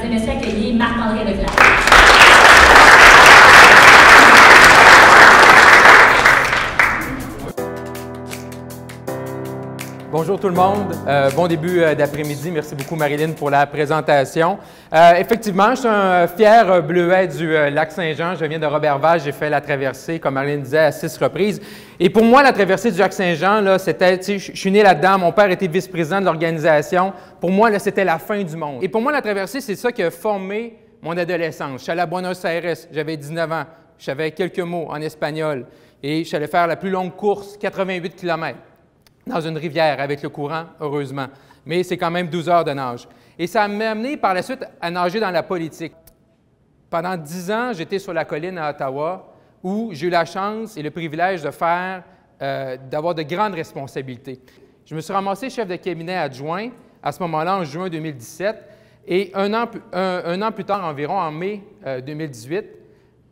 et messieurs, accueillir Marc-André Leclerc. Bonjour tout le monde, bon début d'après-midi. Merci beaucoup Marilyn pour la présentation. Effectivement, je suis un fier bleuet du lac Saint-Jean. Je viens de Roberval, j'ai fait la traversée, comme Marilyn disait, à 6 reprises. Et pour moi, la traversée du lac Saint-Jean, c'était, je suis né là-dedans, mon père était vice-président de l'organisation. Pour moi, là, c'était la fin du monde. Et pour moi, la traversée, c'est ça qui a formé mon adolescence. Je suis allé à Buenos Aires, j'avais 19 ans, je savais quelques mots en espagnol et je suis allé faire la plus longue course, 88 km. Dans une rivière avec le courant, heureusement. Mais c'est quand même 12 heures de nage. Et ça m'a amené par la suite à nager dans la politique. Pendant 10 ans, j'étais sur la colline à Ottawa où j'ai eu la chance et le privilège de d'avoir de grandes responsabilités. Je me suis ramassé chef de cabinet adjoint à ce moment-là, en juin 2017. Et un an plus tard, environ en mai 2018,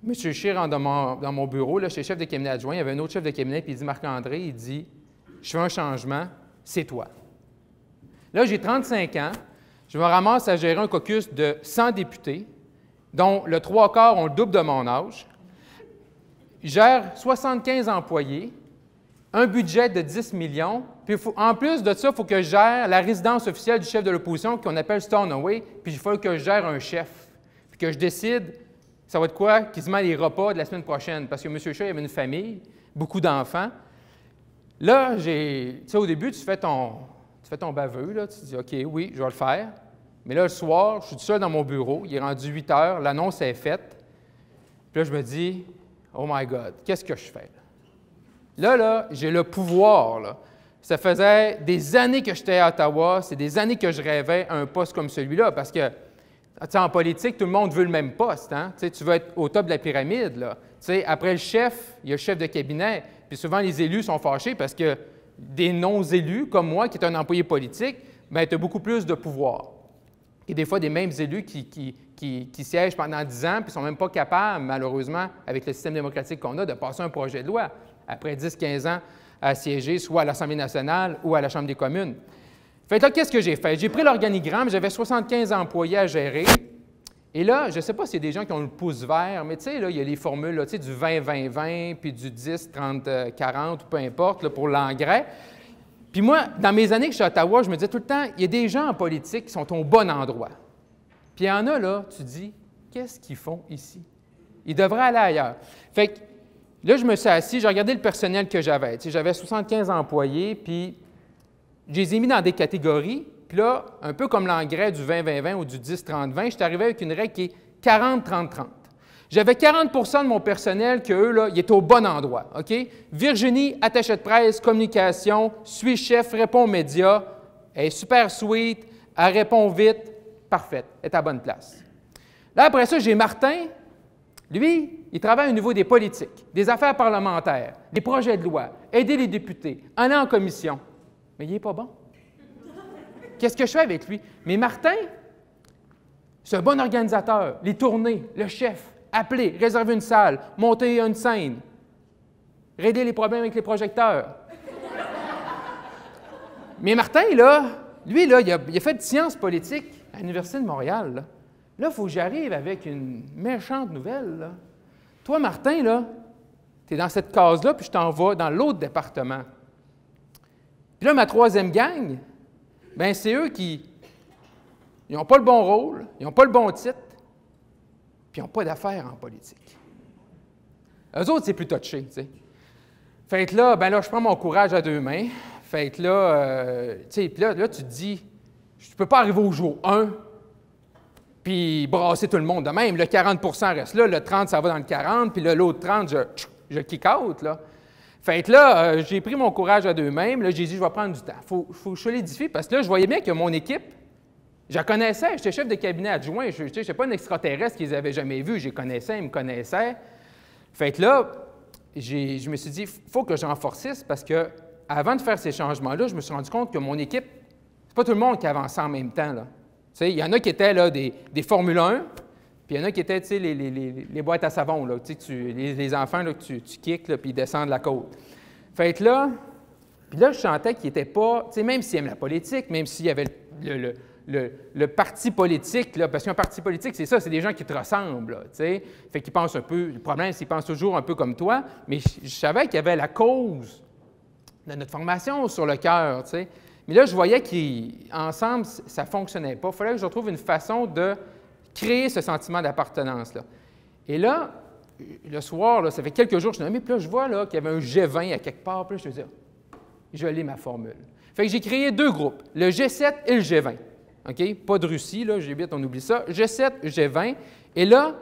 M. Scheer rentre dans mon bureau, là, j'étais chef de cabinet adjoint, il y avait un autre chef de cabinet, puis il dit « Marc-André, il dit « Je fais un changement, c'est toi. » Là, j'ai 35 ans, je me ramasse à gérer un caucus de 100 députés, dont le 3/4 ont le double de mon âge. Je gère 75 employés, un budget de 10 millions, puis en plus de ça, il faut que je gère la résidence officielle du chef de l'opposition, qu'on appelle Stornoway, puis il faut que je gère un chef, puis que je décide, ça va être quoi, quasiment les repas de la semaine prochaine, parce que M. Scheer avait une famille, beaucoup d'enfants. Là, tu sais, au début, tu fais ton baveux, là, tu te dis « OK, oui, je vais le faire ». Mais là, le soir, je suis tout seul dans mon bureau, il est rendu 8 heures, l'annonce est faite. Puis là, je me dis « Oh my God, qu'est-ce que je fais? » Là, j'ai le pouvoir, là. Ça faisait des années que j'étais à Ottawa, c'est des années que je rêvais un poste comme celui-là, parce que, tu sais, en politique, tout le monde veut le même poste, hein? Tu sais, tu veux être au top de la pyramide, là. Tu sais, après le chef, il y a le chef de cabinet. Puis souvent, les élus sont fâchés parce que des non-élus, comme moi, qui est un employé politique, bien, tu as beaucoup plus de pouvoir. Et des fois, des mêmes élus qui siègent pendant 10 ans puis ne sont même pas capables, malheureusement, avec le système démocratique qu'on a, de passer un projet de loi après 10-15 ans à siéger soit à l'Assemblée nationale ou à la Chambre des communes. Fait que là, qu'est-ce que j'ai fait? J'ai pris l'organigramme, j'avais 75 employés à gérer. Et là, je ne sais pas s'il y a des gens qui ont le pouce vert, mais tu sais, là, il y a les formules là, tu sais, du 20-20-20, puis du 10-30-40, ou peu importe, là, pour l'engrais. Puis moi, dans mes années que je suis à Ottawa, je me disais tout le temps, il y a des gens en politique qui sont au bon endroit. Puis il y en a, là, tu te dis, qu'est-ce qu'ils font ici? Ils devraient aller ailleurs. Fait que là, je me suis assis, j'ai regardé le personnel que j'avais. Tu sais, j'avais 75 employés, puis je les ai mis dans des catégories. Puis là, un peu comme l'engrais du 20-20-20 ou du 10-30-20, je suis arrivé avec une règle qui est 40-30-30. J'avais 40 de mon personnel qu'eux, là, ils étaient au bon endroit. OK? Virginie, attachée de presse, communication, suit chef, répond aux médias. Elle est super sweet, elle répond vite. Parfaite, elle est à la bonne place. Là, après ça, j'ai Martin. Lui, il travaille au niveau des politiques, des affaires parlementaires, des projets de loi, aider les députés, aller en commission. Mais il n'est pas bon. Qu'est-ce que je fais avec lui? Mais Martin, c'est un bon organisateur. Les tournées, le chef, appeler, réserver une salle, monter une scène, régler les problèmes avec les projecteurs. Mais Martin, là, lui, là, il a fait de sciences politiques à l'Université de Montréal. Là, il faut que j'arrive avec une méchante nouvelle. Là. Toi, Martin, là, tu es dans cette case-là, puis je t'en vais dans l'autre département. Puis là, ma troisième gang, bien, c'est eux qui n'ont pas le bon rôle, ils n'ont pas le bon titre, puis ils n'ont pas d'affaires en politique. Eux autres, c'est plus touché, tu sais. Fait que là, ben là, je prends mon courage à deux mains. Fait que là, tu sais, puis là, tu te dis, je ne peux pas arriver au jour 1 puis brasser tout le monde de même. Le 40 reste là, le 30, ça va dans le 40, puis l'autre 30, je kick out, là. Fait que là, j'ai pris mon courage à deux mains, là, j'ai dit, je vais prendre du temps. Faut que je solidifie, parce que là, je voyais bien que mon équipe, je la connaissais, j'étais chef de cabinet adjoint, je n'étais pas un extraterrestre qu'ils n'avaient jamais vu, je les connaissais, ils me connaissaient. Fait que là, je me suis dit, il faut que je renforcisse, parce que avant de faire ces changements-là, je me suis rendu compte que mon équipe, c'est pas tout le monde qui avançait en même temps, là. Tu sais, il y en a qui étaient là, des Formule 1, puis il y en a qui étaient, tu sais, les boîtes à savon, là, tu sais, les enfants là, que tu kicks, là, puis ils descendent la côte. Fait que là, puis là, je sentais qu'ils n'étaient pas, tu sais, même s'ils aiment la politique, même s'il y avait le le parti politique, là, parce qu'un parti politique, c'est ça, c'est des gens qui te ressemblent, là, tu sais. Fait qu'ils pensent un peu, le problème, c'est qu'ils pensent toujours un peu comme toi, mais je savais qu'il y avait la cause de notre formation sur le cœur, tu sais. Mais là, je voyais qu'ensemble, ça ne fonctionnait pas. Il fallait que je retrouve une façon de créer ce sentiment d'appartenance-là. Et là, le soir, là, ça fait quelques jours que je suis nommé, puis là, je vois là, qu'il y avait un G20 à quelque part, puis là, je me dis, je lis ma formule. Fait que j'ai créé 2 groupes, le G7 et le G20. OK? Pas de Russie, là, j'ai vite, on oublie ça. G7, G20. Et là,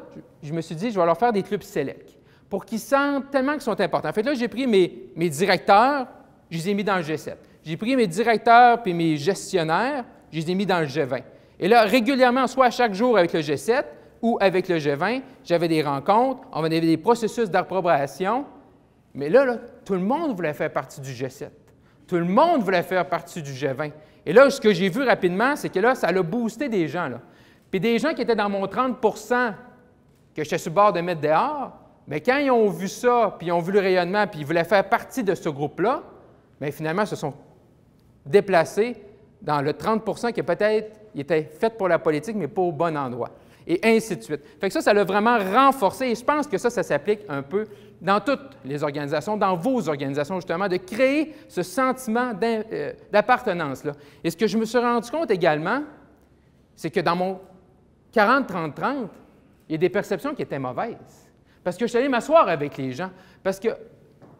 je me suis dit, je vais leur faire des clubs select pour qu'ils sentent tellement qu'ils sont importants. En fait, là, j'ai pris mes directeurs, je les ai mis dans le G7. J'ai pris mes directeurs puis mes gestionnaires, je les ai mis dans le G20. Et là, régulièrement, soit à chaque jour avec le G7 ou avec le G20, j'avais des rencontres, on avait des processus d'approbation. Mais là, tout le monde voulait faire partie du G7. Tout le monde voulait faire partie du G20. Et là, ce que j'ai vu rapidement, c'est que là, ça a boosté des gens. Là. Puis des gens qui étaient dans mon 30 que j'étais sur le bord de mettre dehors, bien, quand ils ont vu ça, puis ils ont vu le rayonnement, puis ils voulaient faire partie de ce groupe-là, bien, finalement, ils se sont déplacés dans le 30 qui peut-être était fait pour la politique, mais pas au bon endroit. Et ainsi de suite. Fait que ça l'a vraiment renforcé. Et je pense que ça s'applique un peu dans toutes les organisations, dans vos organisations, justement, de créer ce sentiment d'appartenance-là. Et ce que je me suis rendu compte également, c'est que dans mon 40-30-30, il y a des perceptions qui étaient mauvaises. Parce que je suis allé m'asseoir avec les gens. Parce que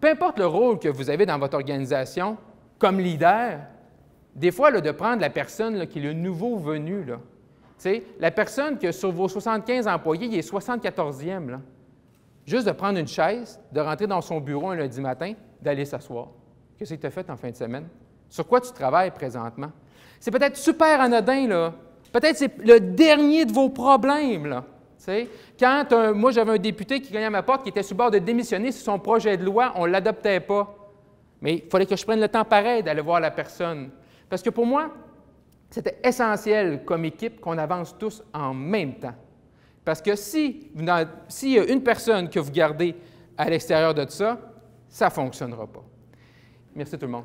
peu importe le rôle que vous avez dans votre organisation, comme leader, des fois, là, de prendre la personne là, qui est le nouveau venu, là, la personne que sur vos 75 employés, il est 74e, là. Juste de prendre une chaise, de rentrer dans son bureau un lundi matin, d'aller s'asseoir. Qu'est-ce que tu as fait en fin de semaine? Sur quoi tu travailles présentement? C'est peut-être super anodin, là. Peut-être c'est le dernier de vos problèmes, là. Quand moi, j'avais un député qui gagnait à ma porte, qui était sur le bord de démissionner sur son projet de loi, on ne l'adoptait pas. Mais il fallait que je prenne le temps pareil d'aller voir la personne. Parce que pour moi, c'était essentiel comme équipe qu'on avance tous en même temps. Parce que s'il y a une personne que vous gardez à l'extérieur de ça, ça ne fonctionnera pas. Merci tout le monde.